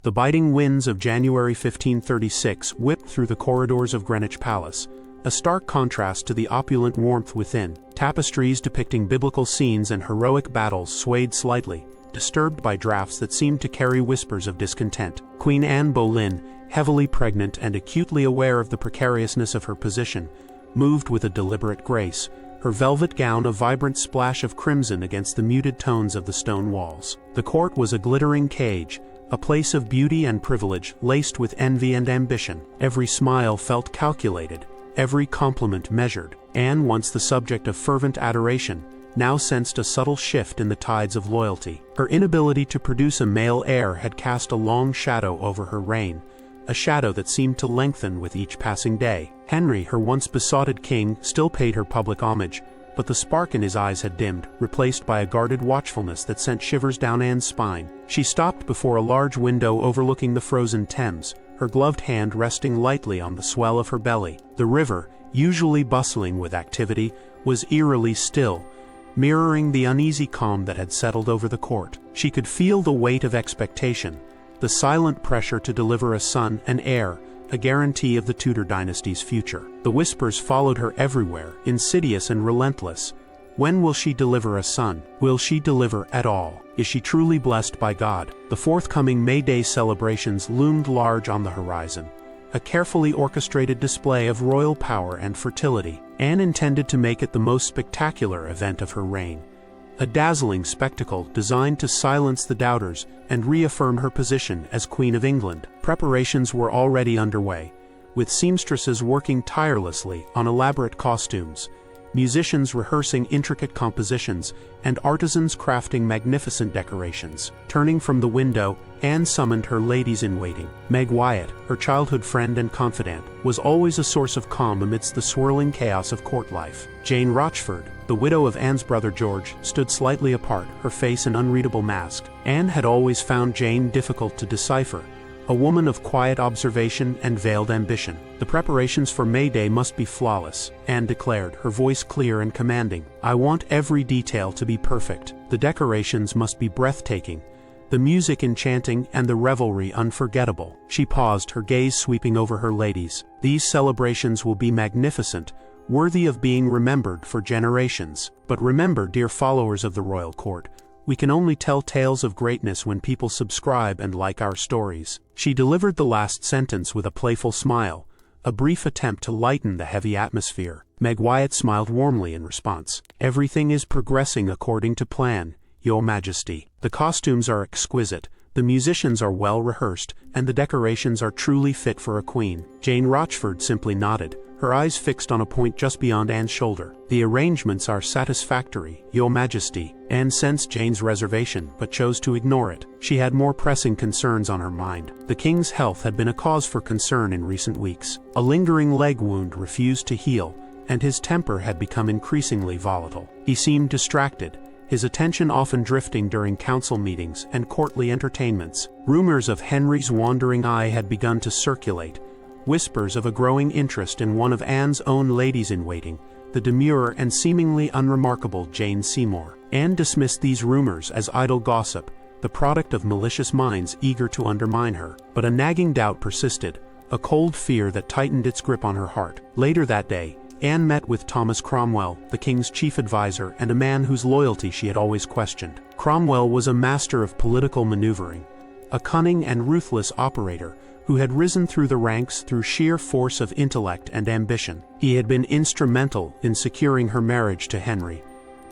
The biting winds of January 1536 whipped through the corridors of Greenwich Palace, a stark contrast to the opulent warmth within. Tapestries depicting biblical scenes and heroic battles swayed slightly, disturbed by draughts that seemed to carry whispers of discontent. Queen Anne Boleyn, heavily pregnant and acutely aware of the precariousness of her position, moved with a deliberate grace, her velvet gown a vibrant splash of crimson against the muted tones of the stone walls. The court was a glittering cage, a place of beauty and privilege laced with envy and ambition. Every smile felt calculated, every compliment measured. Anne, once the subject of fervent adoration, now sensed a subtle shift in the tides of loyalty. Her inability to produce a male heir had cast a long shadow over her reign, a shadow that seemed to lengthen with each passing day. Henry, her once besotted king, still paid her public homage, but the spark in his eyes had dimmed, replaced by a guarded watchfulness that sent shivers down Anne's spine. She stopped before a large window overlooking the frozen Thames, her gloved hand resting lightly on the swell of her belly. The river, usually bustling with activity, was eerily still, mirroring the uneasy calm that had settled over the court. She could feel the weight of expectation, the silent pressure to deliver a son, an heir, a guarantee of the Tudor dynasty's future. The whispers followed her everywhere, insidious and relentless. When will she deliver a son? Will she deliver at all? Is she truly blessed by God? The forthcoming May Day celebrations loomed large on the horizon, a carefully orchestrated display of royal power and fertility. Anne intended to make it the most spectacular event of her reign, a dazzling spectacle designed to silence the doubters and reaffirm her position as Queen of England. Preparations were already underway, with seamstresses working tirelessly on elaborate costumes, musicians rehearsing intricate compositions, and artisans crafting magnificent decorations. Turning from the window, Anne summoned her ladies-in-waiting. Meg Wyatt, her childhood friend and confidant, was always a source of calm amidst the swirling chaos of court life. Jane Rochford, the widow of Anne's brother George, stood slightly apart, her face an unreadable mask. Anne had always found Jane difficult to decipher, a woman of quiet observation and veiled ambition. The preparations for May Day must be flawless, Anne declared, her voice clear and commanding. I want every detail to be perfect. The decorations must be breathtaking, the music enchanting, and the revelry unforgettable. She paused, her gaze sweeping over her ladies. These celebrations will be magnificent, worthy of being remembered for generations. But remember, dear followers of the royal court, we can only tell tales of greatness when people subscribe and like our stories. She delivered the last sentence with a playful smile, a brief attempt to lighten the heavy atmosphere. Meg Wyatt smiled warmly in response. Everything is progressing according to plan, Your Majesty. The costumes are exquisite, the musicians are well rehearsed, and the decorations are truly fit for a queen. Jane Rochford simply nodded, her eyes fixed on a point just beyond Anne's shoulder. The arrangements are satisfactory, Your Majesty. Anne sensed Jane's reservation, but chose to ignore it. She had more pressing concerns on her mind. The king's health had been a cause for concern in recent weeks. A lingering leg wound refused to heal, and his temper had become increasingly volatile. He seemed distracted, his attention often drifting during council meetings and courtly entertainments. Rumors of Henry's wandering eye had begun to circulate, whispers of a growing interest in one of Anne's own ladies-in-waiting, the demure and seemingly unremarkable Jane Seymour. Anne dismissed these rumors as idle gossip, the product of malicious minds eager to undermine her. But a nagging doubt persisted, a cold fear that tightened its grip on her heart. Later that day, Anne met with Thomas Cromwell, the king's chief advisor and a man whose loyalty she had always questioned. Cromwell was a master of political maneuvering, a cunning and ruthless operator who had risen through the ranks through sheer force of intellect and ambition. He had been instrumental in securing her marriage to Henry,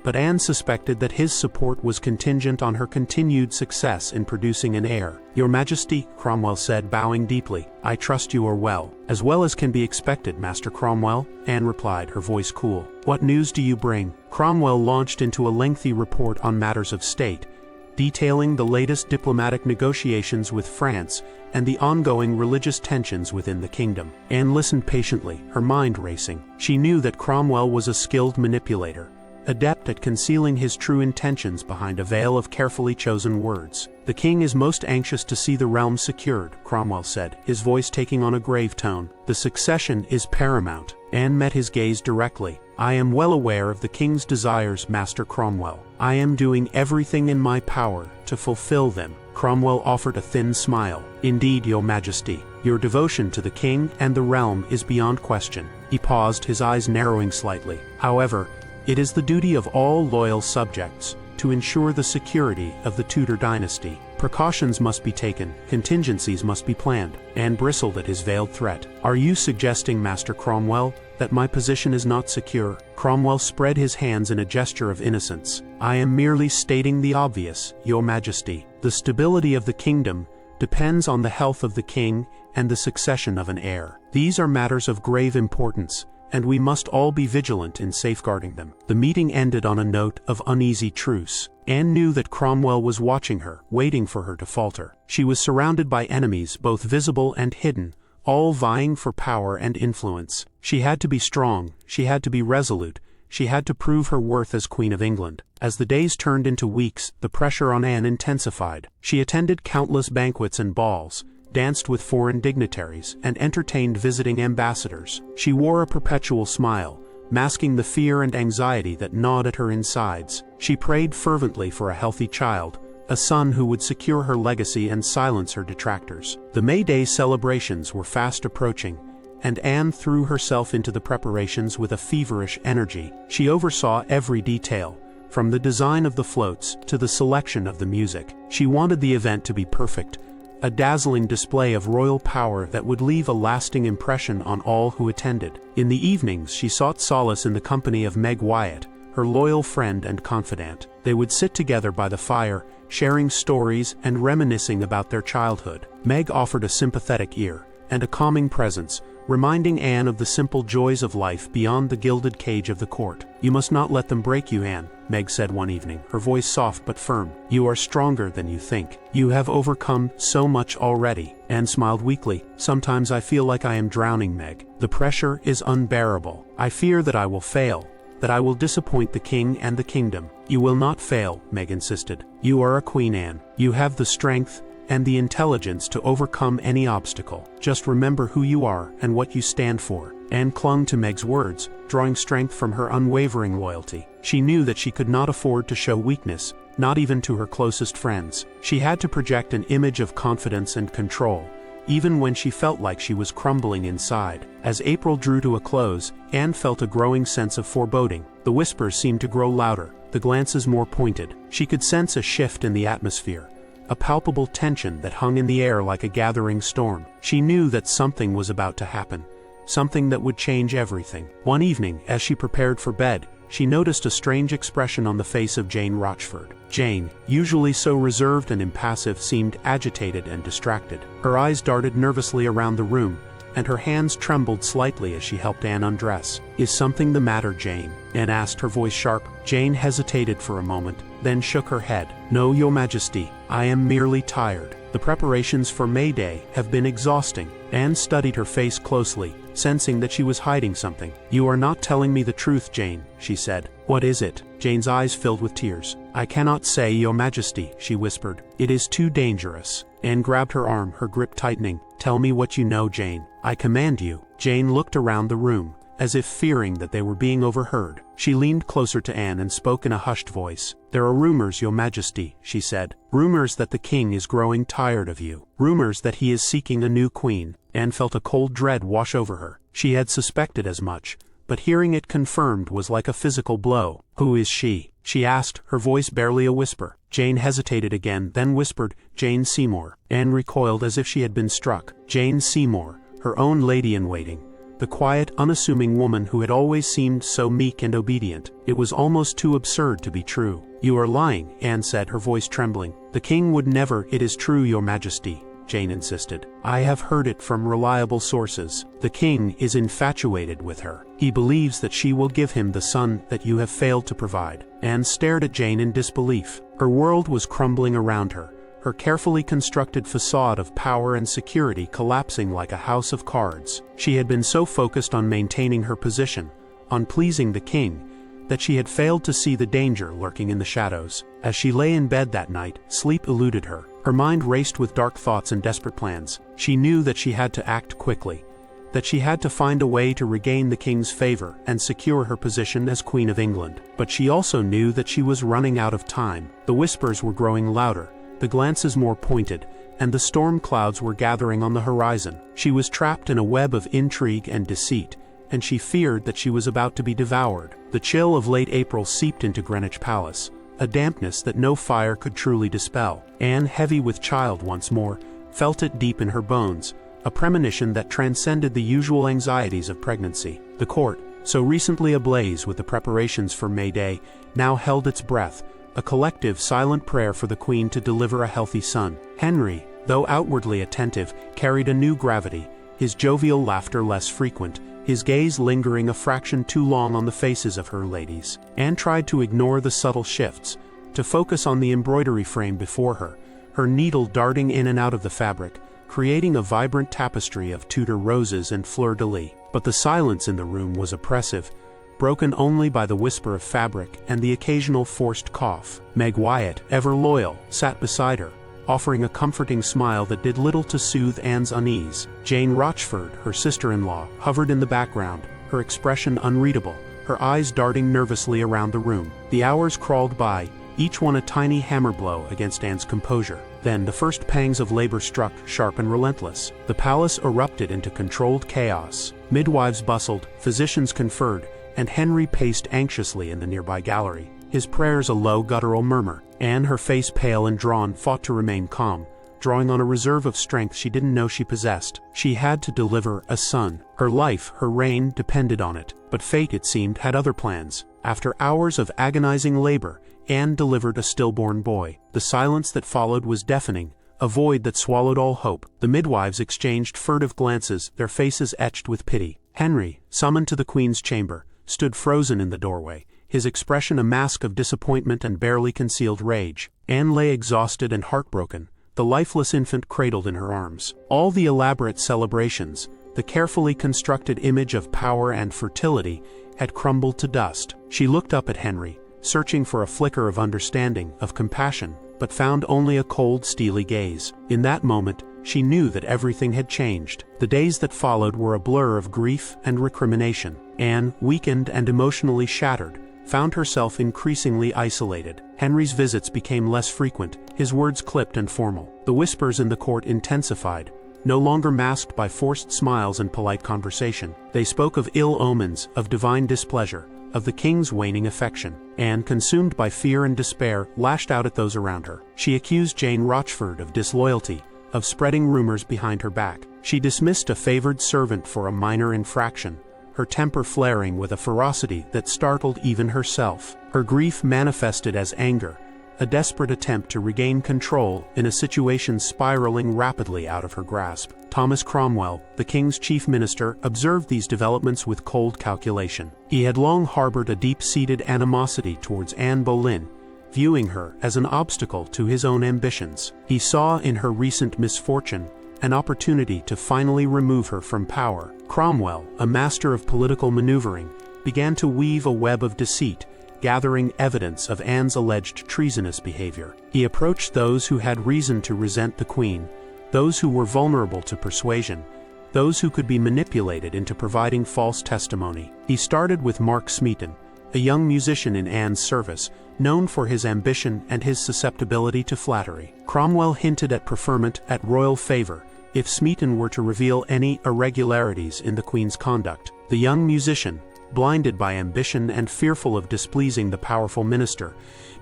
but Anne suspected that his support was contingent on her continued success in producing an heir. Your Majesty, Cromwell said, bowing deeply, I trust you are well. As well as can be expected, Master Cromwell, Anne replied, her voice cool. What news do you bring? Cromwell launched into a lengthy report on matters of state, detailing the latest diplomatic negotiations with France and the ongoing religious tensions within the kingdom. Anne listened patiently, her mind racing. She knew that Cromwell was a skilled manipulator, adept at concealing his true intentions behind a veil of carefully chosen words. The king is most anxious to see the realm secured, Cromwell said, his voice taking on a grave tone. The succession is paramount. Anne met his gaze directly. "I am well aware of the king's desires, Master Cromwell. I am doing everything in my power to fulfill them." Cromwell offered a thin smile. "Indeed, Your Majesty, your devotion to the king and the realm is beyond question." He paused, his eyes narrowing slightly. "However, it is the duty of all loyal subjects to ensure the security of the Tudor dynasty. Precautions must be taken, contingencies must be planned." Anne bristled at his veiled threat. "Are you suggesting, Master Cromwell, that my position is not secure?" Cromwell spread his hands in a gesture of innocence. "I am merely stating the obvious, Your Majesty. The stability of the kingdom depends on the health of the king and the succession of an heir. These are matters of grave importance, and we must all be vigilant in safeguarding them." The meeting ended on a note of uneasy truce. Anne knew that Cromwell was watching her, waiting for her to falter. She was surrounded by enemies, both visible and hidden, all vying for power and influence. She had to be strong, she had to be resolute, she had to prove her worth as Queen of England. As the days turned into weeks, the pressure on Anne intensified. She attended countless banquets and balls, danced with foreign dignitaries, and entertained visiting ambassadors. She wore a perpetual smile, masking the fear and anxiety that gnawed at her insides. She prayed fervently for a healthy child, a son who would secure her legacy and silence her detractors. The May Day celebrations were fast approaching, and Anne threw herself into the preparations with a feverish energy. She oversaw every detail, from the design of the floats to the selection of the music. She wanted the event to be perfect, a dazzling display of royal power that would leave a lasting impression on all who attended. In the evenings, she sought solace in the company of Meg Wyatt, her loyal friend and confidant. They would sit together by the fire, sharing stories and reminiscing about their childhood. Meg offered a sympathetic ear and a calming presence, reminding Anne of the simple joys of life beyond the gilded cage of the court. "You must not let them break you, Anne," Meg said one evening, her voice soft but firm. "You are stronger than you think. You have overcome so much already." Anne smiled weakly. "Sometimes I feel like I am drowning, Meg. The pressure is unbearable. I fear that I will fail, that I will disappoint the king and the kingdom." "You will not fail," Meg insisted. "You are a queen, Anne. You have the strength and the intelligence to overcome any obstacle. Just remember who you are and what you stand for." Anne clung to Meg's words, drawing strength from her unwavering loyalty. She knew that she could not afford to show weakness, not even to her closest friends. She had to project an image of confidence and control, even when she felt like she was crumbling inside. As April drew to a close, Anne felt a growing sense of foreboding. The whispers seemed to grow louder, the glances more pointed. She could sense a shift in the atmosphere, a palpable tension that hung in the air like a gathering storm. She knew that something was about to happen, something that would change everything. One evening, as she prepared for bed, she noticed a strange expression on the face of Jane Rochford. Jane, usually so reserved and impassive, seemed agitated and distracted. Her eyes darted nervously around the room, and her hands trembled slightly as she helped Anne undress. "Is something the matter, Jane?" Anne asked, her voice sharp. Jane hesitated for a moment, then shook her head. "No, Your Majesty, I am merely tired. The preparations for May Day have been exhausting." Anne studied her face closely, sensing that she was hiding something. "You are not telling me the truth, Jane," she said. "What is it?" Jane's eyes filled with tears. "I cannot say, Your Majesty," she whispered. "It is too dangerous." Anne grabbed her arm, her grip tightening. "Tell me what you know, Jane. I command you." Jane looked around the room, as if fearing that they were being overheard. She leaned closer to Anne and spoke in a hushed voice. "There are rumors, Your Majesty," she said. "Rumors that the king is growing tired of you. Rumors that he is seeking a new queen." Anne felt a cold dread wash over her. She had suspected as much, but hearing it confirmed was like a physical blow. "Who is she?" she asked, her voice barely a whisper. Jane hesitated again, then whispered, "Jane Seymour." Anne recoiled as if she had been struck. Jane Seymour, her own lady-in-waiting, the quiet, unassuming woman who had always seemed so meek and obedient. It was almost too absurd to be true. "You are lying," Anne said, her voice trembling. "The king would never—" "It is true, Your Majesty," Jane insisted. "I have heard it from reliable sources. The king is infatuated with her. He believes that she will give him the son that you have failed to provide." Anne stared at Jane in disbelief. Her world was crumbling around her, her carefully constructed facade of power and security collapsing like a house of cards. She had been so focused on maintaining her position, on pleasing the king, that she had failed to see the danger lurking in the shadows. As she lay in bed that night, sleep eluded her. Her mind raced with dark thoughts and desperate plans. She knew that she had to act quickly, that she had to find a way to regain the king's favor and secure her position as Queen of England. But she also knew that she was running out of time. The whispers were growing louder, the glances more pointed, and the storm clouds were gathering on the horizon. She was trapped in a web of intrigue and deceit, and she feared that she was about to be devoured. The chill of late April seeped into Greenwich Palace, a dampness that no fire could truly dispel. Anne, heavy with child once more, felt it deep in her bones, a premonition that transcended the usual anxieties of pregnancy. The court, so recently ablaze with the preparations for May Day, now held its breath, a collective silent prayer for the Queen to deliver a healthy son. Henry, though outwardly attentive, carried a new gravity, his jovial laughter less frequent, his gaze lingering a fraction too long on the faces of her ladies. Anne tried to ignore the subtle shifts, to focus on the embroidery frame before her, her needle darting in and out of the fabric, creating a vibrant tapestry of Tudor roses and fleur-de-lis. But the silence in the room was oppressive, broken only by the whisper of fabric and the occasional forced cough. Meg Wyatt, ever loyal, sat beside her, offering a comforting smile that did little to soothe Anne's unease. Jane Rochford, her sister-in-law, hovered in the background, her expression unreadable, her eyes darting nervously around the room. The hours crawled by, each one a tiny hammer blow against Anne's composure. Then the first pangs of labor struck, sharp and relentless. The palace erupted into controlled chaos. Midwives bustled, physicians conferred, and Henry paced anxiously in the nearby gallery, his prayers a low guttural murmur. Anne, her face pale and drawn, fought to remain calm, drawing on a reserve of strength she didn't know she possessed. She had to deliver a son. Her life, her reign, depended on it. But fate, it seemed, had other plans. After hours of agonizing labor, Anne delivered a stillborn boy. The silence that followed was deafening, a void that swallowed all hope. The midwives exchanged furtive glances, their faces etched with pity. Henry, summoned to the Queen's chamber, stood frozen in the doorway, his expression a mask of disappointment and barely concealed rage. Anne lay exhausted and heartbroken, the lifeless infant cradled in her arms. All the elaborate celebrations, the carefully constructed image of power and fertility, had crumbled to dust. She looked up at Henry, searching for a flicker of understanding, of compassion, but found only a cold, steely gaze. In that moment, she knew that everything had changed. The days that followed were a blur of grief and recrimination. Anne, weakened and emotionally shattered, found herself increasingly isolated. Henry's visits became less frequent, his words clipped and formal. The whispers in the court intensified, no longer masked by forced smiles and polite conversation. They spoke of ill omens, of divine displeasure, of the king's waning affection. Anne, consumed by fear and despair, lashed out at those around her. She accused Jane Rochford of disloyalty, of spreading rumors behind her back. She dismissed a favored servant for a minor infraction, her temper flaring with a ferocity that startled even herself. Her grief manifested as anger, a desperate attempt to regain control in a situation spiraling rapidly out of her grasp. Thomas Cromwell, the king's chief minister, observed these developments with cold calculation. He had long harbored a deep-seated animosity towards Anne Boleyn, viewing her as an obstacle to his own ambitions. He saw in her recent misfortune an opportunity to finally remove her from power. Cromwell, a master of political maneuvering, began to weave a web of deceit, gathering evidence of Anne's alleged treasonous behavior. He approached those who had reason to resent the Queen, those who were vulnerable to persuasion, those who could be manipulated into providing false testimony. He started with Mark Smeaton, a young musician in Anne's service, known for his ambition and his susceptibility to flattery. Cromwell hinted at preferment, at royal favor, if Smeaton were to reveal any irregularities in the Queen's conduct. The young musician, blinded by ambition and fearful of displeasing the powerful minister,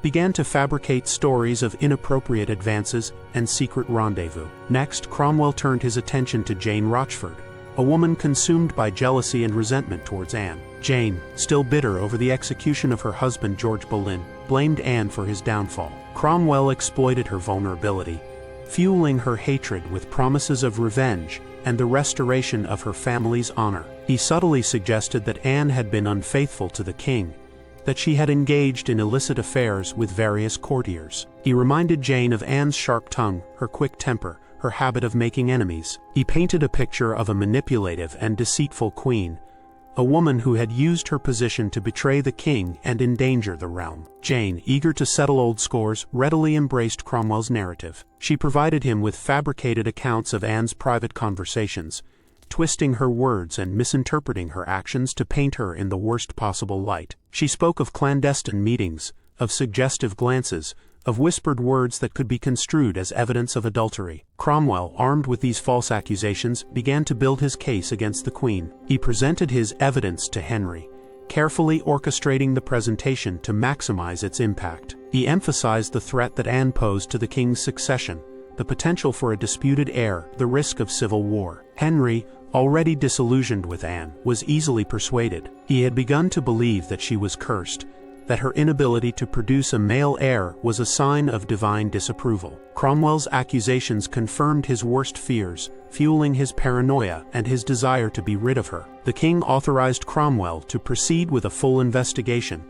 began to fabricate stories of inappropriate advances and secret rendezvous. Next, Cromwell turned his attention to Jane Rochford, a woman consumed by jealousy and resentment towards Anne. Jane, still bitter over the execution of her husband George Boleyn, blamed Anne for his downfall. Cromwell exploited her vulnerability, fueling her hatred with promises of revenge and the restoration of her family's honor. He subtly suggested that Anne had been unfaithful to the king, that she had engaged in illicit affairs with various courtiers. He reminded Jane of Anne's sharp tongue, her quick temper, her habit of making enemies. He painted a picture of a manipulative and deceitful queen, a woman who had used her position to betray the king and endanger the realm. Jane, eager to settle old scores, readily embraced Cromwell's narrative. She provided him with fabricated accounts of Anne's private conversations, twisting her words and misinterpreting her actions to paint her in the worst possible light. She spoke of clandestine meetings, of suggestive glances, of whispered words that could be construed as evidence of adultery. Cromwell, armed with these false accusations, began to build his case against the Queen. He presented his evidence to Henry, carefully orchestrating the presentation to maximize its impact. He emphasized the threat that Anne posed to the king's succession, the potential for a disputed heir, the risk of civil war. Henry, already disillusioned with Anne, was easily persuaded. He had begun to believe that she was cursed, that her inability to produce a male heir was a sign of divine disapproval. Cromwell's accusations confirmed his worst fears, fueling his paranoia and his desire to be rid of her. The king authorized Cromwell to proceed with a full investigation,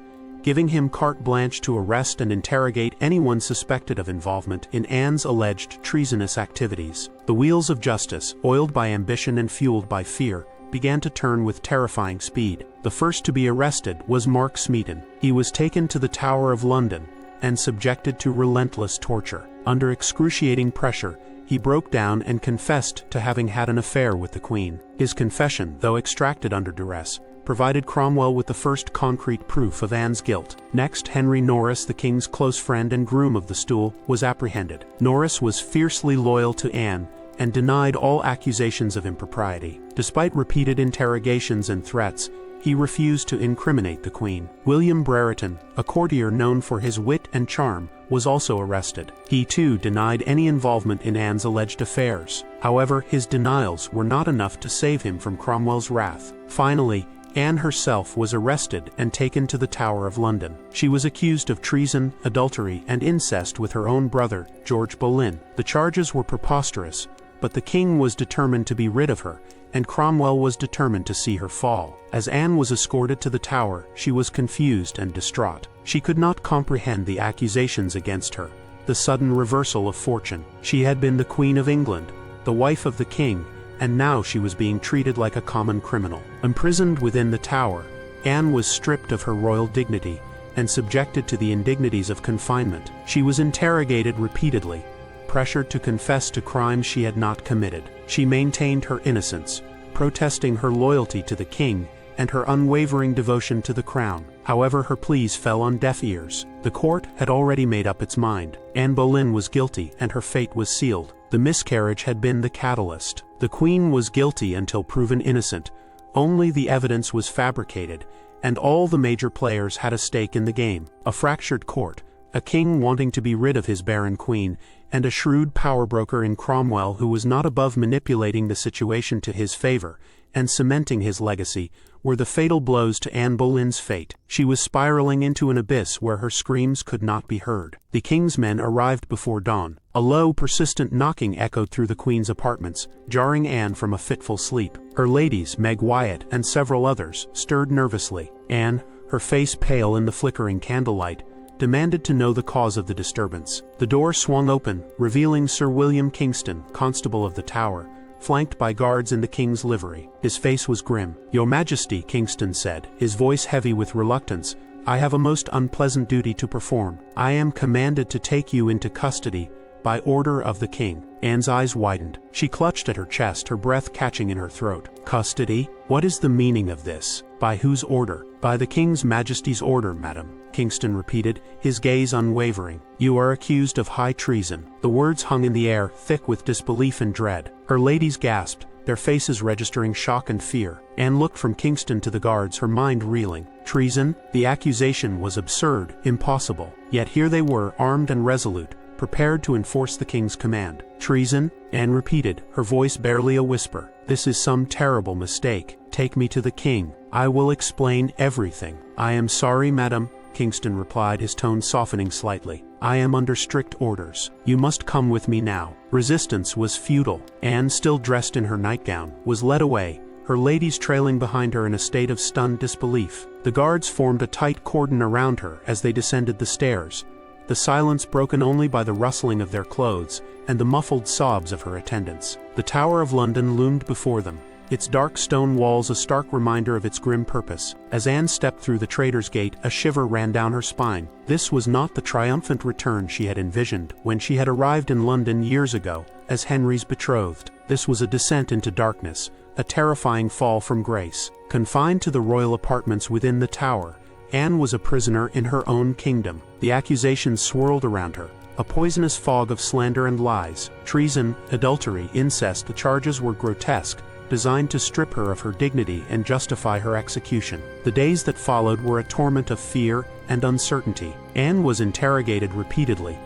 giving him carte blanche to arrest and interrogate anyone suspected of involvement in Anne's alleged treasonous activities. The wheels of justice, oiled by ambition and fueled by fear, began to turn with terrifying speed. The first to be arrested was Mark Smeaton. He was taken to the Tower of London and subjected to relentless torture. Under excruciating pressure, he broke down and confessed to having had an affair with the Queen. His confession, though extracted under duress, provided Cromwell with the first concrete proof of Anne's guilt. Next, Henry Norris, the king's close friend and groom of the stool, was apprehended. Norris was fiercely loyal to Anne and denied all accusations of impropriety. Despite repeated interrogations and threats, he refused to incriminate the Queen. William Brereton, a courtier known for his wit and charm, was also arrested. He too denied any involvement in Anne's alleged affairs. However, his denials were not enough to save him from Cromwell's wrath. Finally, Anne herself was arrested and taken to the Tower of London. She was accused of treason, adultery, and incest with her own brother, George Boleyn. The charges were preposterous, but the king was determined to be rid of her, and Cromwell was determined to see her fall. As Anne was escorted to the Tower, she was confused and distraught. She could not comprehend the accusations against her, the sudden reversal of fortune. She had been the Queen of England, the wife of the king, and now she was being treated like a common criminal. Imprisoned within the Tower, Anne was stripped of her royal dignity and subjected to the indignities of confinement. She was interrogated repeatedly, pressured to confess to crimes she had not committed. She maintained her innocence, protesting her loyalty to the king and her unwavering devotion to the crown. However, her pleas fell on deaf ears. The court had already made up its mind. Anne Boleyn was guilty and her fate was sealed. The miscarriage had been the catalyst. The Queen was guilty until proven innocent. Only the evidence was fabricated, and all the major players had a stake in the game. A fractured court, a king wanting to be rid of his barren queen, and a shrewd power broker in Cromwell who was not above manipulating the situation to his favor and cementing his legacy, were the fatal blows to Anne Boleyn's fate. She was spiraling into an abyss where her screams could not be heard. The king's men arrived before dawn. A low, persistent knocking echoed through the Queen's apartments, jarring Anne from a fitful sleep. Her ladies, Meg Wyatt and several others, stirred nervously. Anne, her face pale in the flickering candlelight, demanded to know the cause of the disturbance. The door swung open, revealing Sir William Kingston, Constable of the Tower, flanked by guards in the king's livery. His face was grim. "Your Majesty," Kingston said, his voice heavy with reluctance, "I have a most unpleasant duty to perform. I am commanded to take you into custody by order of the king." Anne's eyes widened. She clutched at her chest, her breath catching in her throat. "Custody? What is the meaning of this? By whose order?" "By the King's Majesty's order, madam," Kingston repeated, his gaze unwavering. "You are accused of high treason." The words hung in the air, thick with disbelief and dread. Her ladies gasped, their faces registering shock and fear. Anne looked from Kingston to the guards, her mind reeling. Treason? The accusation was absurd, impossible. Yet here they were, armed and resolute, prepared to enforce the king's command. "Treason?" Anne repeated, her voice barely a whisper. "This is some terrible mistake. Take me to the king. I will explain everything." "I am sorry, madam," Kingston replied, his tone softening slightly. "I am under strict orders. You must come with me now." Resistance was futile. Anne, still dressed in her nightgown, was led away, her ladies trailing behind her in a state of stunned disbelief. The guards formed a tight cordon around her as they descended the stairs, the silence broken only by the rustling of their clothes and the muffled sobs of her attendants. The Tower of London loomed before them, its dark stone walls a stark reminder of its grim purpose. As Anne stepped through the Traitor's Gate, a shiver ran down her spine. This was not the triumphant return she had envisioned when she had arrived in London years ago as Henry's betrothed. This was a descent into darkness, a terrifying fall from grace. Confined to the royal apartments within the tower, Anne was a prisoner in her own kingdom. The accusations swirled around her, a poisonous fog of slander and lies, treason, adultery, incest. The charges were grotesque, designed to strip her of her dignity and justify her execution. The days that followed were a torment of fear and uncertainty. Anne was interrogated repeatedly,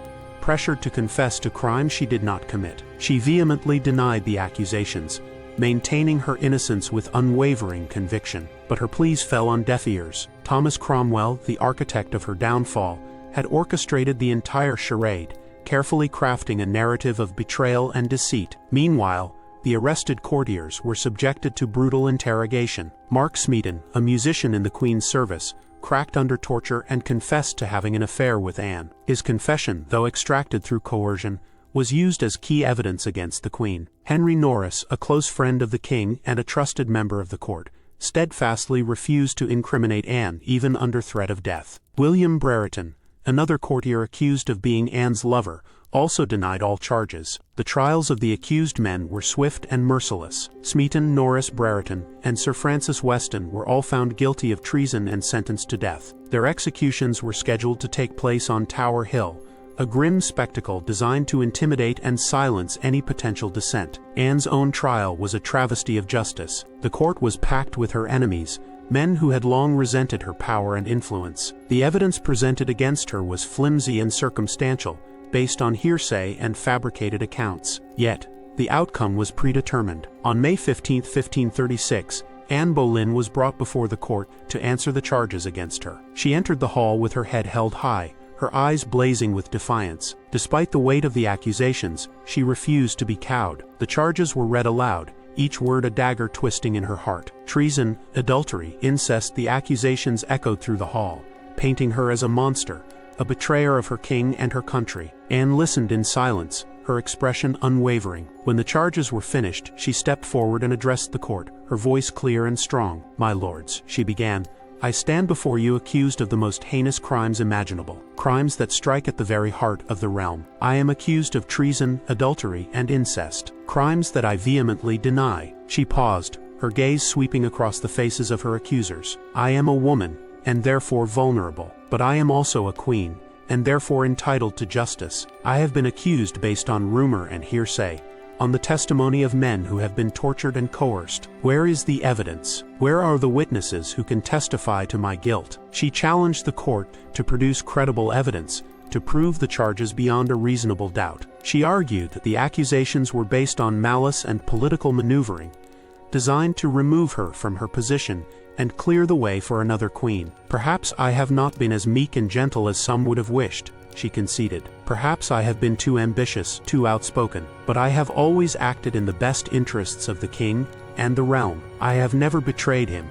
pressured to confess to crimes she did not commit. She vehemently denied the accusations, maintaining her innocence with unwavering conviction. But her pleas fell on deaf ears. Thomas Cromwell, the architect of her downfall, had orchestrated the entire charade, carefully crafting a narrative of betrayal and deceit. Meanwhile, the arrested courtiers were subjected to brutal interrogation. Mark Smeaton, a musician in the Queen's service, cracked under torture and confessed to having an affair with Anne. His confession, though extracted through coercion, was used as key evidence against the Queen. Henry Norris, a close friend of the King and a trusted member of the court, steadfastly refused to incriminate Anne even under threat of death. William Brereton, another courtier accused of being Anne's lover, also denied all charges. The trials of the accused men were swift and merciless. Smeaton, Norris, Brereton, and Sir Francis Weston were all found guilty of treason and sentenced to death. Their executions were scheduled to take place on Tower Hill, a grim spectacle designed to intimidate and silence any potential dissent. Anne's own trial was a travesty of justice. The court was packed with her enemies, men who had long resented her power and influence. The evidence presented against her was flimsy and circumstantial, based on hearsay and fabricated accounts. Yet, the outcome was predetermined. On May 15, 1536, Anne Boleyn was brought before the court to answer the charges against her. She entered the hall with her head held high, her eyes blazing with defiance. Despite the weight of the accusations, she refused to be cowed. The charges were read aloud, each word a dagger twisting in her heart. Treason, adultery, incest. The accusations echoed through the hall, painting her as a monster, a betrayer of her king and her country. Anne listened in silence, her expression unwavering. When the charges were finished, she stepped forward and addressed the court, her voice clear and strong. "My lords," she began, "I stand before you accused of the most heinous crimes imaginable, crimes that strike at the very heart of the realm. I am accused of treason, adultery, and incest, crimes that I vehemently deny." She paused, her gaze sweeping across the faces of her accusers. "I am a woman, and therefore vulnerable, but I am also a queen, and therefore entitled to justice. I have been accused based on rumor and hearsay, on the testimony of men who have been tortured and coerced. Where is the evidence? Where are the witnesses who can testify to my guilt?" She challenged the court to produce credible evidence, to prove the charges beyond a reasonable doubt. She argued that the accusations were based on malice and political maneuvering, designed to remove her from her position and clear the way for another queen. "Perhaps I have not been as meek and gentle as some would have wished," she conceded. "Perhaps I have been too ambitious, too outspoken, but I have always acted in the best interests of the king and the realm. I have never betrayed him,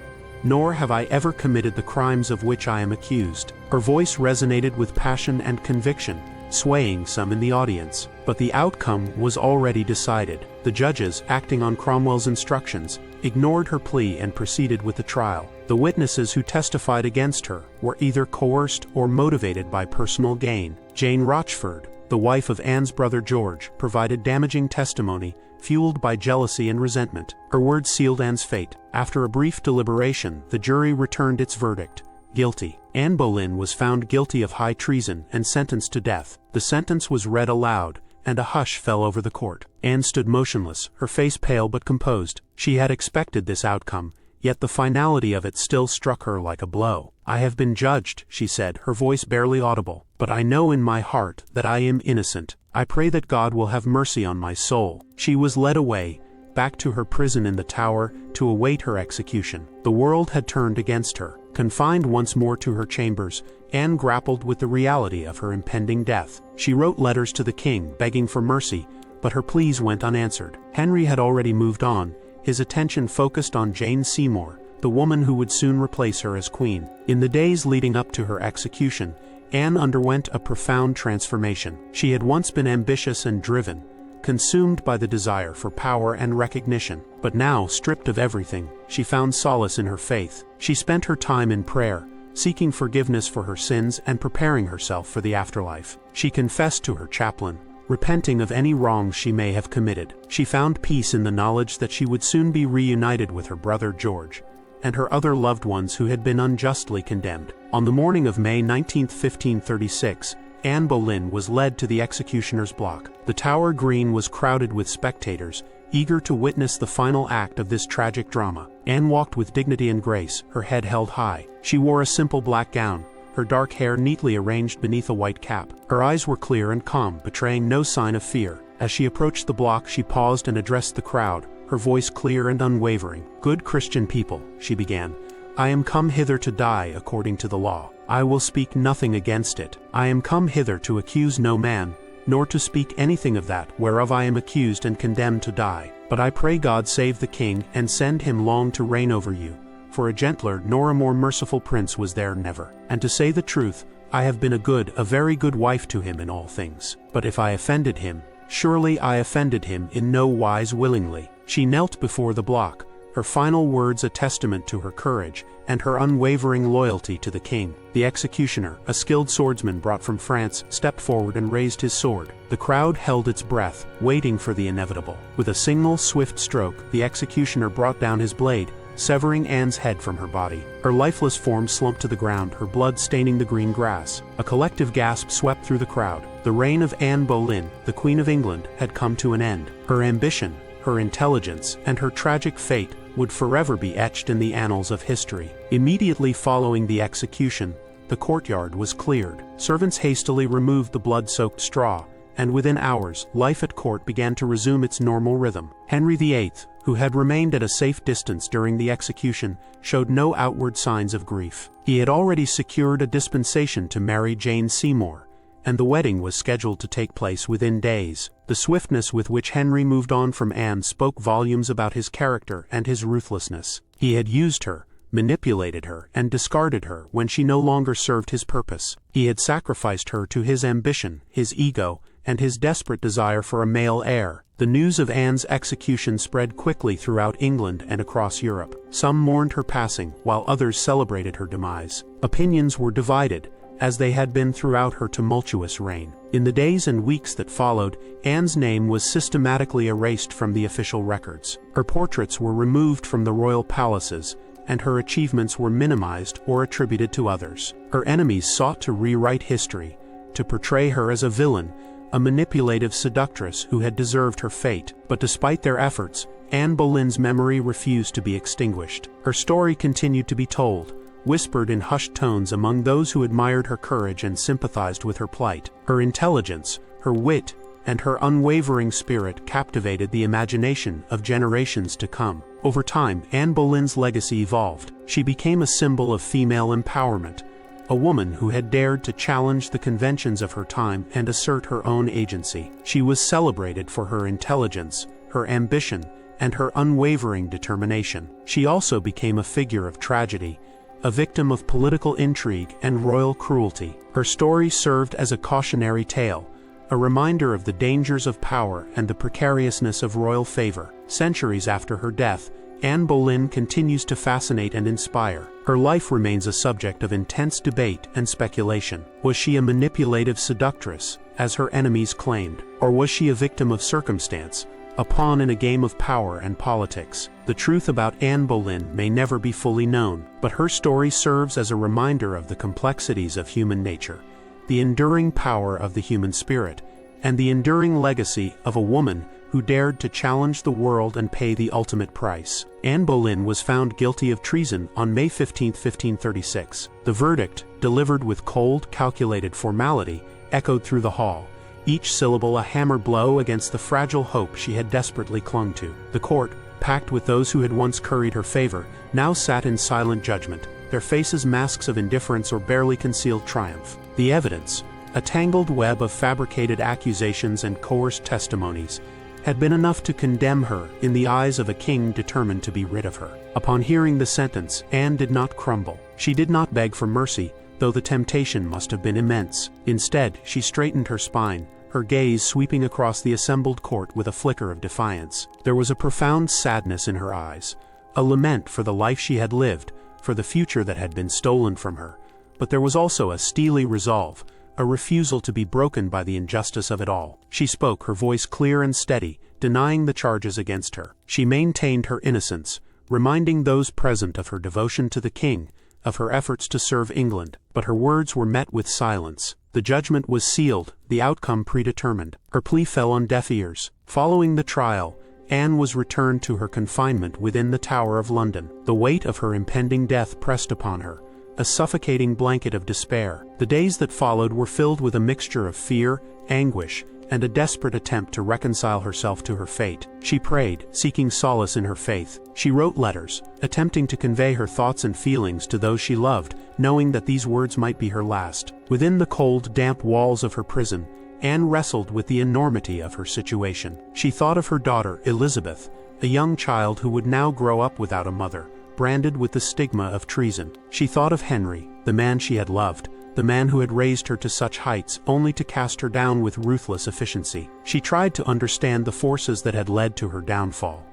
nor have I ever committed the crimes of which I am accused." Her voice resonated with passion and conviction, swaying some in the audience. But the outcome was already decided. The judges, acting on Cromwell's instructions, ignored her plea and proceeded with the trial. The witnesses who testified against her were either coerced or motivated by personal gain. Jane Rochford, the wife of Anne's brother George, provided damaging testimony, fueled by jealousy and resentment. Her words sealed Anne's fate. After a brief deliberation, the jury returned its verdict: guilty. Anne Boleyn was found guilty of high treason and sentenced to death. The sentence was read aloud, and a hush fell over the court. Anne stood motionless, her face pale but composed. She had expected this outcome, yet the finality of it still struck her like a blow. "I have been judged," she said, her voice barely audible, "but I know in my heart that I am innocent. I pray that God will have mercy on my soul." She was led away, back to her prison in the Tower, to await her execution. The world had turned against her. Confined once more to her chambers, Anne grappled with the reality of her impending death. She wrote letters to the king, begging for mercy, but her pleas went unanswered. Henry had already moved on, his attention focused on Jane Seymour, the woman who would soon replace her as queen. In the days leading up to her execution, Anne underwent a profound transformation. She had once been ambitious and driven, consumed by the desire for power and recognition. But now, stripped of everything, she found solace in her faith. She spent her time in prayer, seeking forgiveness for her sins and preparing herself for the afterlife. She confessed to her chaplain, repenting of any wrongs she may have committed. She found peace in the knowledge that she would soon be reunited with her brother George and her other loved ones who had been unjustly condemned. On the morning of May 19, 1536, Anne Boleyn was led to the executioner's block. The Tower Green was crowded with spectators, eager to witness the final act of this tragic drama. Anne walked with dignity and grace, her head held high. She wore a simple black gown, her dark hair neatly arranged beneath a white cap. Her eyes were clear and calm, betraying no sign of fear. As she approached the block, she paused and addressed the crowd, her voice clear and unwavering. "Good Christian people," she began, "I am come hither to die according to the law. I will speak nothing against it. I am come hither to accuse no man, nor to speak anything of that whereof I am accused and condemned to die. But I pray God save the king, and send him long to reign over you. For a gentler nor a more merciful prince was there never. And to say the truth, I have been a very good wife to him in all things. But if I offended him, surely I offended him in no wise willingly." She knelt before the block, her final words a testament to her courage and her unwavering loyalty to the king. The executioner, a skilled swordsman brought from France, stepped forward and raised his sword. The crowd held its breath, waiting for the inevitable. With a single swift stroke, the executioner brought down his blade, severing Anne's head from her body. Her lifeless form slumped to the ground, her blood staining the green grass. A collective gasp swept through the crowd. The reign of Anne Boleyn, the Queen of England, had come to an end. Her ambition, her intelligence, and her tragic fate would forever be etched in the annals of history. Immediately following the execution, the courtyard was cleared. Servants hastily removed the blood-soaked straw, and within hours, life at court began to resume its normal rhythm. Henry VIII, who had remained at a safe distance during the execution, showed no outward signs of grief. He had already secured a dispensation to marry Jane Seymour, and the wedding was scheduled to take place within days. The swiftness with which Henry moved on from Anne spoke volumes about his character and his ruthlessness. He had used her, manipulated her, and discarded her when she no longer served his purpose. He had sacrificed her to his ambition, his ego, and his desperate desire for a male heir. The news of Anne's execution spread quickly throughout England and across Europe. Some mourned her passing, while others celebrated her demise. Opinions were divided, as they had been throughout her tumultuous reign. In the days and weeks that followed, Anne's name was systematically erased from the official records. Her portraits were removed from the royal palaces, and her achievements were minimized or attributed to others. Her enemies sought to rewrite history, to portray her as a villain, a manipulative seductress who had deserved her fate. But despite their efforts, Anne Boleyn's memory refused to be extinguished. Her story continued to be told, whispered in hushed tones among those who admired her courage and sympathized with her plight. Her intelligence, her wit, and her unwavering spirit captivated the imagination of generations to come. Over time, Anne Boleyn's legacy evolved. She became a symbol of female empowerment, a woman who had dared to challenge the conventions of her time and assert her own agency. She was celebrated for her intelligence, her ambition, and her unwavering determination. She also became a figure of tragedy, a victim of political intrigue and royal cruelty. Her story served as a cautionary tale, a reminder of the dangers of power and the precariousness of royal favor. Centuries after her death, Anne Boleyn continues to fascinate and inspire. Her life remains a subject of intense debate and speculation. Was she a manipulative seductress, as her enemies claimed, or was she a victim of circumstance, a pawn in a game of power and politics? The truth about Anne Boleyn may never be fully known, but her story serves as a reminder of the complexities of human nature, the enduring power of the human spirit, and the enduring legacy of a woman who dared to challenge the world and pay the ultimate price. Anne Boleyn was found guilty of treason on May 15, 1536. The verdict, delivered with cold, calculated formality, echoed through the hall, each syllable a hammer blow against the fragile hope she had desperately clung to. The court, packed with those who had once curried her favor, now sat in silent judgment, their faces masks of indifference or barely concealed triumph. The evidence, a tangled web of fabricated accusations and coerced testimonies, had been enough to condemn her in the eyes of a king determined to be rid of her. Upon hearing the sentence, Anne did not crumble. She did not beg for mercy, though the temptation must have been immense. Instead, she straightened her spine, her gaze sweeping across the assembled court with a flicker of defiance. There was a profound sadness in her eyes, a lament for the life she had lived, for the future that had been stolen from her. But there was also a steely resolve, a refusal to be broken by the injustice of it all. She spoke, her voice clear and steady, denying the charges against her. She maintained her innocence, reminding those present of her devotion to the king, of her efforts to serve England. But her words were met with silence. The judgment was sealed, the outcome predetermined. Her plea fell on deaf ears. Following the trial, Anne was returned to her confinement within the Tower of London. The weight of her impending death pressed upon her, a suffocating blanket of despair. The days that followed were filled with a mixture of fear, anguish, and a desperate attempt to reconcile herself to her fate. She prayed, seeking solace in her faith. She wrote letters, attempting to convey her thoughts and feelings to those she loved, knowing that these words might be her last. Within the cold, damp walls of her prison, Anne wrestled with the enormity of her situation. She thought of her daughter, Elizabeth, a young child who would now grow up without a mother, branded with the stigma of treason. She thought of Henry, the man she had loved, the man who had raised her to such heights only to cast her down with ruthless efficiency. She tried to understand the forces that had led to her downfall.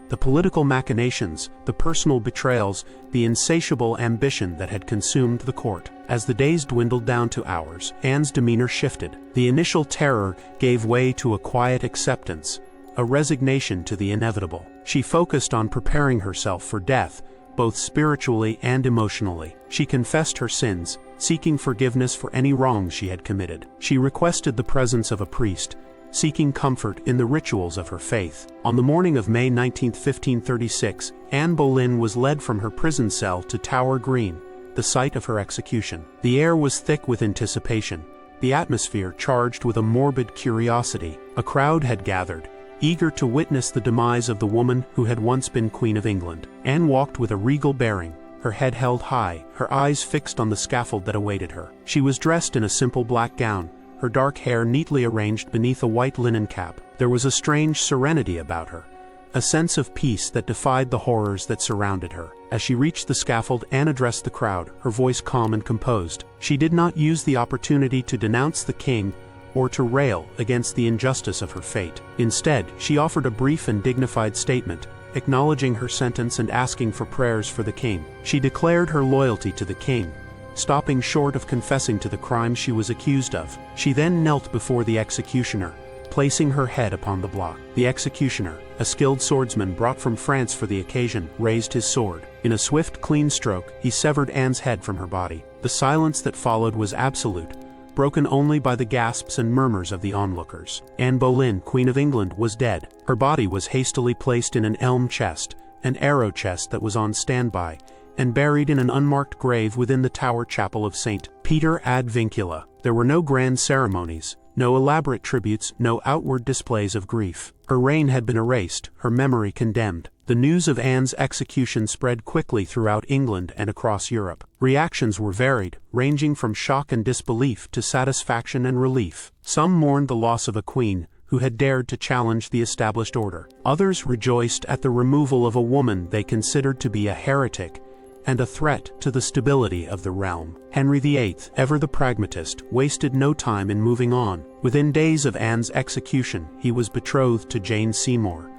The political machinations, the personal betrayals, the insatiable ambition that had consumed the court. As the days dwindled down to hours, Anne's demeanor shifted. The initial terror gave way to a quiet acceptance, a resignation to the inevitable. She focused on preparing herself for death, both spiritually and emotionally. She confessed her sins, seeking forgiveness for any wrongs she had committed. She requested the presence of a priest, seeking comfort in the rituals of her faith. On the morning of May 19, 1536, Anne Boleyn was led from her prison cell to Tower Green, the site of her execution. The air was thick with anticipation, the atmosphere charged with a morbid curiosity. A crowd had gathered, eager to witness the demise of the woman who had once been Queen of England. Anne walked with a regal bearing, her head held high, her eyes fixed on the scaffold that awaited her. She was dressed in a simple black gown, her dark hair neatly arranged beneath a white linen cap. There was a strange serenity about her, a sense of peace that defied the horrors that surrounded her. As she reached the scaffold, Anne addressed the crowd, her voice calm and composed. She did not use the opportunity to denounce the king or to rail against the injustice of her fate. Instead, she offered a brief and dignified statement, acknowledging her sentence and asking for prayers for the king. She declared her loyalty to the king, stopping short of confessing to the crime she was accused of. She then knelt before the executioner, placing her head upon the block. The executioner, a skilled swordsman brought from France for the occasion, raised his sword. In a swift, clean stroke, he severed Anne's head from her body. The silence that followed was absolute, broken only by the gasps and murmurs of the onlookers. Anne Boleyn, Queen of England, was dead. Her body was hastily placed in an elm chest, an arrow chest that was on standby, and buried in an unmarked grave within the Tower Chapel of St. Peter ad Vincula. There were no grand ceremonies, no elaborate tributes, no outward displays of grief. Her reign had been erased, her memory condemned. The news of Anne's execution spread quickly throughout England and across Europe. Reactions were varied, ranging from shock and disbelief to satisfaction and relief. Some mourned the loss of a queen who had dared to challenge the established order. Others rejoiced at the removal of a woman they considered to be a heretic and a threat to the stability of the realm. Henry VIII, ever the pragmatist, wasted no time in moving on. Within days of Anne's execution, he was betrothed to Jane Seymour,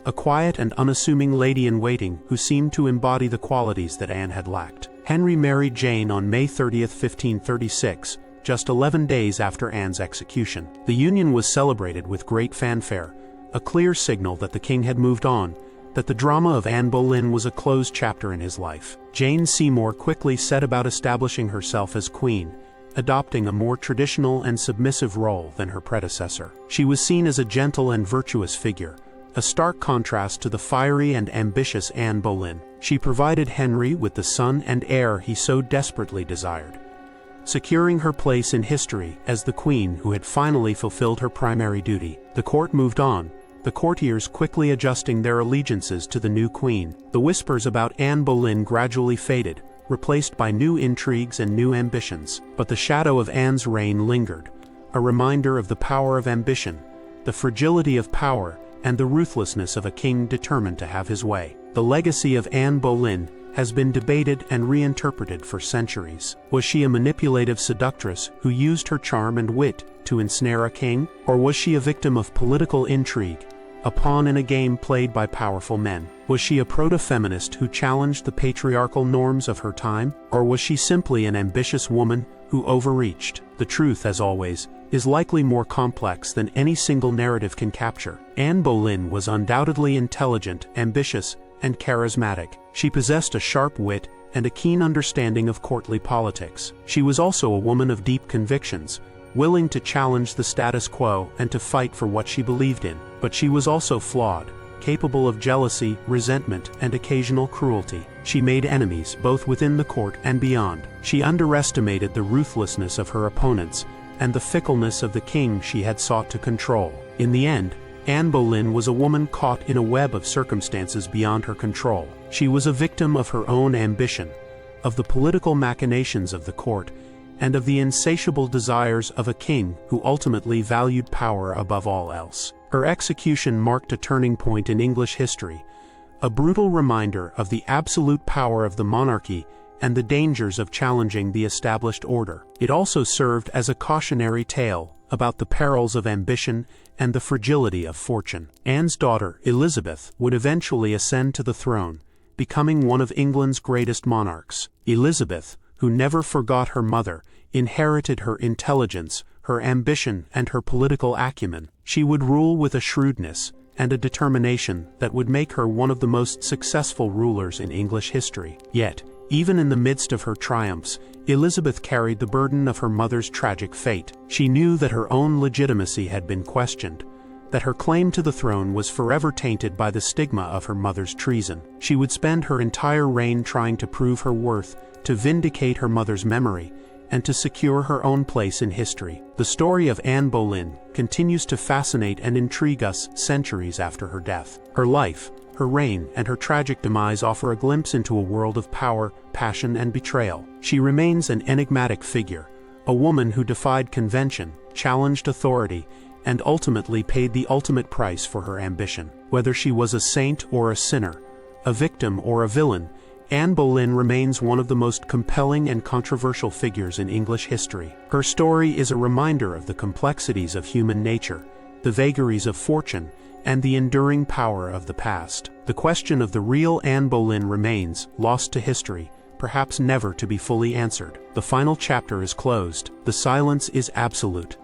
a quiet and unassuming lady-in-waiting who seemed to embody the qualities that Anne had lacked. Henry married Jane on May 30, 1536, just 11 days after Anne's execution. The union was celebrated with great fanfare, a clear signal that the king had moved on, that the drama of Anne Boleyn was a closed chapter in his life. Jane Seymour quickly set about establishing herself as queen, adopting a more traditional and submissive role than her predecessor. She was seen as a gentle and virtuous figure, a stark contrast to the fiery and ambitious Anne Boleyn. She provided Henry with the son and heir he so desperately desired, securing her place in history as the queen who had finally fulfilled her primary duty. The court moved on, the courtiers quickly adjusting their allegiances to the new queen. The whispers about Anne Boleyn gradually faded, replaced by new intrigues and new ambitions. But the shadow of Anne's reign lingered, a reminder of the power of ambition, the fragility of power, and the ruthlessness of a king determined to have his way. The legacy of Anne Boleyn has been debated and reinterpreted for centuries. Was she a manipulative seductress who used her charm and wit to ensnare a king? Or was she a victim of political intrigue, a pawn in a game played by powerful men? Was she a proto-feminist who challenged the patriarchal norms of her time? Or was she simply an ambitious woman who overreached? the truth, as always, is likely more complex than any single narrative can capture. Anne Boleyn was undoubtedly intelligent, ambitious, and charismatic. She possessed a sharp wit and a keen understanding of courtly politics. She was also a woman of deep convictions, willing to challenge the status quo and to fight for what she believed in. But she was also flawed, capable of jealousy, resentment, and occasional cruelty. She made enemies both within the court and beyond. She underestimated the ruthlessness of her opponents and the fickleness of the king she had sought to control. In the end, Anne Boleyn was a woman caught in a web of circumstances beyond her control. She was a victim of her own ambition, of the political machinations of the court, and of the insatiable desires of a king who ultimately valued power above all else. Her execution marked a turning point in English history, a brutal reminder of the absolute power of the monarchy and the dangers of challenging the established order. It also served as a cautionary tale about the perils of ambition and the fragility of fortune. Anne's daughter, Elizabeth, would eventually ascend to the throne, becoming one of England's greatest monarchs. Elizabeth, who never forgot her mother, inherited her intelligence, her ambition, and her political acumen. She would rule with a shrewdness and a determination that would make her one of the most successful rulers in English history. Yet, even in the midst of her triumphs, Elizabeth carried the burden of her mother's tragic fate. She knew that her own legitimacy had been questioned, that her claim to the throne was forever tainted by the stigma of her mother's treason. She would spend her entire reign trying to prove her worth, to vindicate her mother's memory, and to secure her own place in history. The story of Anne Boleyn continues to fascinate and intrigue us centuries after her death. Her life, her reign, and her tragic demise offer a glimpse into a world of power, passion, and betrayal. She remains an enigmatic figure, a woman who defied convention, challenged authority, and ultimately paid the ultimate price for her ambition. Whether she was a saint or a sinner, a victim or a villain, Anne Boleyn remains one of the most compelling and controversial figures in English history. Her story is a reminder of the complexities of human nature, the vagaries of fortune, and the enduring power of the past. The question of the real Anne Boleyn remains, lost to history, perhaps never to be fully answered. The final chapter is closed. The silence is absolute.